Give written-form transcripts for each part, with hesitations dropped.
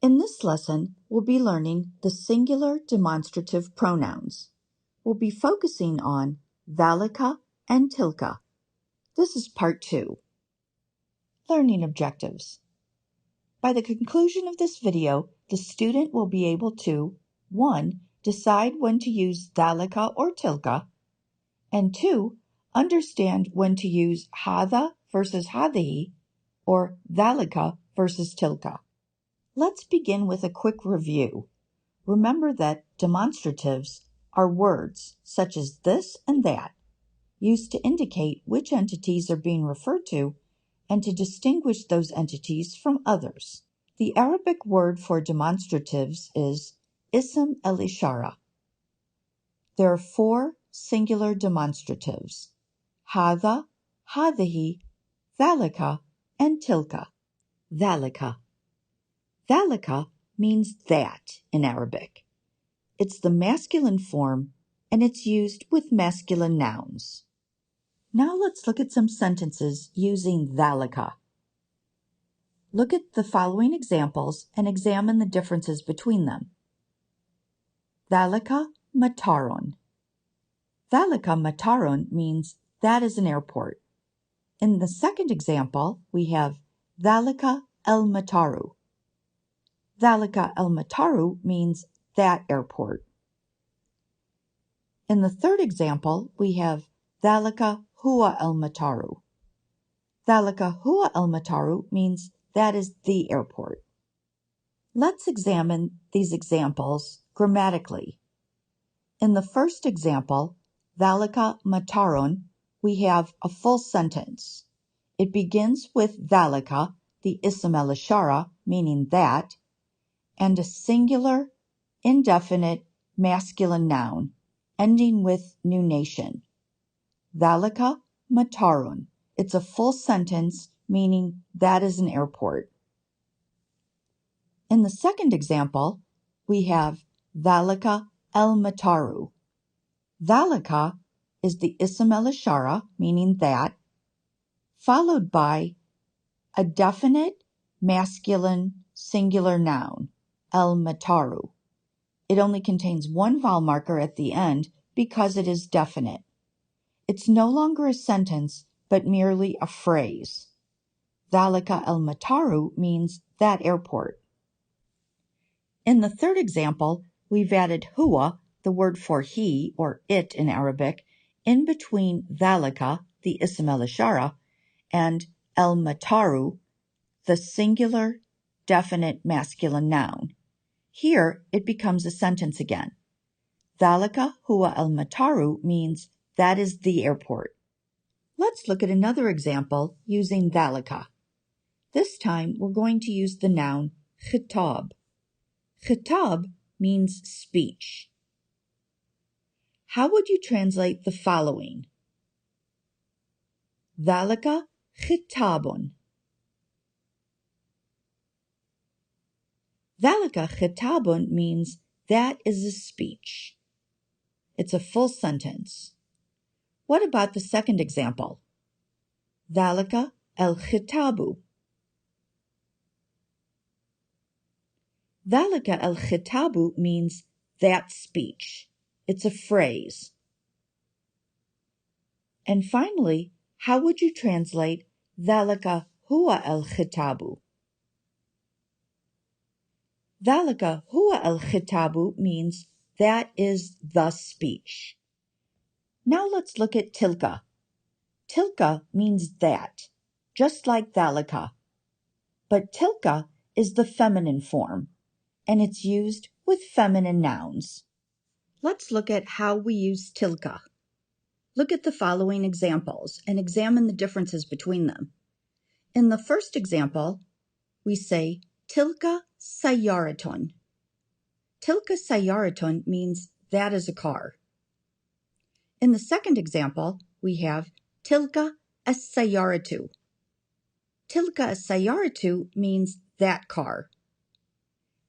In this lesson, we'll be learning the singular demonstrative pronouns. We'll be focusing on ذلك and تلك. This is part 2. Learning objectives. By the conclusion of this video, the student will be able to 1. Decide when to use ذلك or تلك, and 2. Understand when to use هذا versus هذه or ذلك versus تلك. Let's begin with a quick review. Remember that demonstratives are words such as this and that, used to indicate which entities are being referred to and to distinguish those entities from others. The Arabic word for demonstratives is ism al-ishara. There are 4 singular demonstratives: هذا, هذه, ذلك, and تلك. ذلك. ذلك means that in Arabic. It's the masculine form and it's used with masculine nouns. Now let's look at some sentences using ذلك. Look at the following examples and examine the differences between them. ذلك مطار. ذلك مطار means that is an airport. In the second example, we have ذلك المطار. ذلك المطار means that airport. In the third example, we have ذلك هو المطار. ذلك هو المطار means that is the airport. Let's examine these examples grammatically. In the first example, ذلك مطار, we have a full sentence. It begins with ذلك, the ism al-ishara, meaning that, and a singular, indefinite, masculine noun, ending with nunation. ذلك مطار. It's a full sentence, meaning that is an airport. In the second example, we have ذلك المطار. ذلك is the ism al-ishara, meaning that, followed by a definite, masculine, singular noun, المطار. It only contains one vowel marker at the end because it is definite. It's no longer a sentence, but merely a phrase. ذلك المطار means that airport. In the third example, we've added huwa, the word for he or it in Arabic, in between ذلك, the ism al-ishara, and المطار, the singular, definite masculine noun. Here, it becomes a sentence again. ذلك هو المطار means that is the airport. Let's look at another example using ذلك. This time, we're going to use the noun خطاب. خطاب means speech. How would you translate the following? ذلك خطاب. ذلك خطاب means that is a speech. It's a full sentence. What about the second example? ذلك الخطاب. ذلك الخطاب means that speech. It's a phrase. And finally, how would you translate ذلك هو الخطاب? ذلك هو الخطاب means that is the speech. Now let's look at تلك. تلك means that, just like ذلك. But تلك is the feminine form, and it's used with feminine nouns. Let's look at how we use تلك. Look at the following examples and examine the differences between them. In the first example, we say تلك سيارة. تلك سيارة means that is a car. In the second example, we have تلك السيارة. تلك السيارة means that car.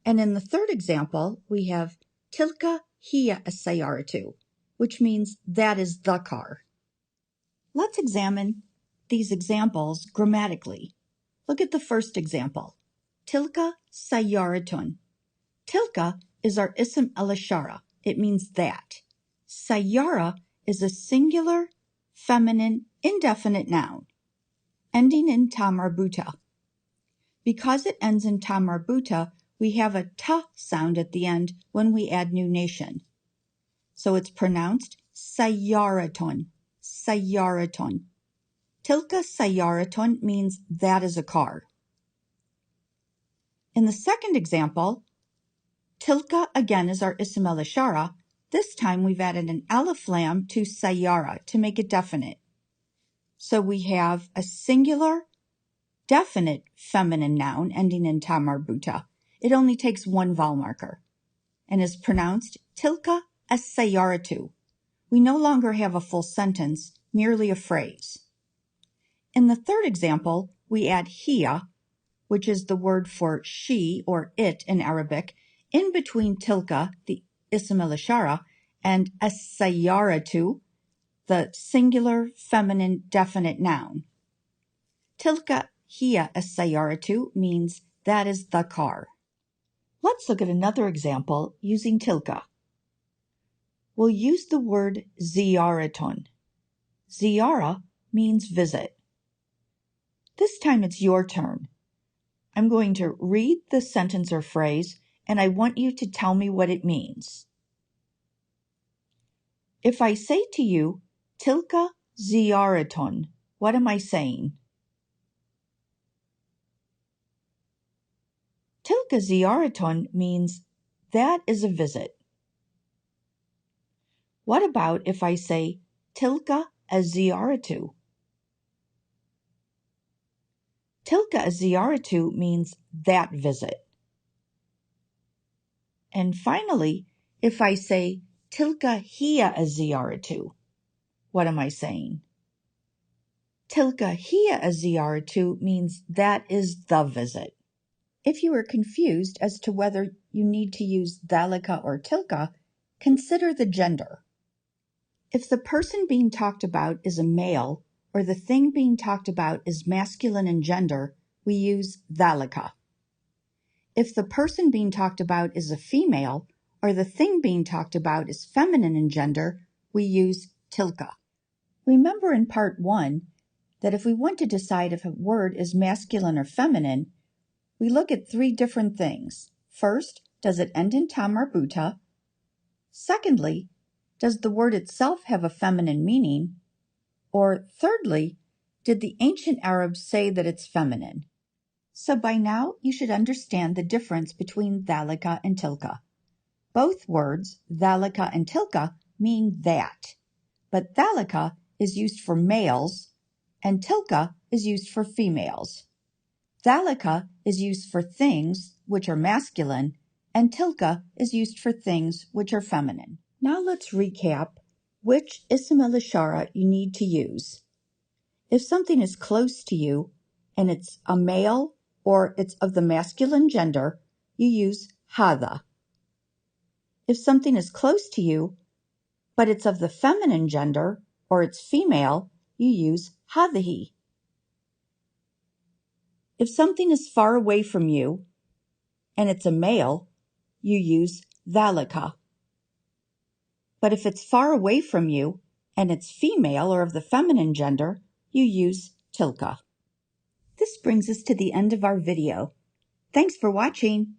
And in the third example, we have تلك هي السيارة, which means that is the car. Let's examine these examples grammatically. Look at the first example. tilka سيارة. Tilka is our ism al-ishara. It means that. Sayyara is a singular, feminine, indefinite noun, ending in ta marbuta. Because it ends in ta marbuta, we have a ta sound at the end when we add nunation. So it's pronounced sayyaraton, sayyaraton. Tilka sayyaraton means that is a car. In the second example, tilka again is our ism al-ishara. This time we've added an alif lam to sayyara to make it definite. So we have a singular, definite feminine noun ending in ta marbuta. It only takes one vowel marker and is pronounced tilka as-sayyaratu. We no longer have a full sentence, merely a phrase. In the third example, we add hiya, which is the word for she or it in Arabic, in between tilka, the ism al-ishara, and as-sayyaratu, the singular feminine definite noun. Tilka hiya as-sayyaratu means that is the car. Let's look at another example using tilka. We'll use the word ziyaraton. Ziyara means visit. This time it's your turn. I'm going to read the sentence or phrase, and I want you to tell me what it means. If I say to you, tilka ziyaraton, what am I saying? Tilka ziyaraton means that is a visit. What about if I say tilka az-ziyaratu? Tilka az-ziyaratu means that visit. And finally, if I say tilka hiya az-ziyaratu, what am I saying? Tilka hiya az-ziyaratu means that is the visit. If you are confused as to whether you need to use dhalika or tilka, consider the gender. If the person being talked about is a male or the thing being talked about is masculine in gender, we use dhalika. If the person being talked about is a female or the thing being talked about is feminine in gender, we use tilka. Remember in part 1 that if we want to decide if a word is masculine or feminine, we look at 3 different things. First, does it end in ta marbuta? Secondly, does the word itself have a feminine meaning? Or thirdly, did the ancient Arabs say that it's feminine? So by now, you should understand the difference between dhalika and tilka. Both words, dhalika and tilka, mean that, but dhalika is used for males and tilka is used for females. Dhalika is used for things which are masculine and tilka is used for things which are feminine. Now let's recap which ism al-ishara you need to use. If something is close to you and it's a male or it's of the masculine gender, you use hada. If something is close to you but it's of the feminine gender or it's female, you use hadihi. If something is far away from you and it's a male, you use dhalika. But if it's far away from you and it's female or of the feminine gender, you use tilka. This brings us to the end of our video. Thanks for watching.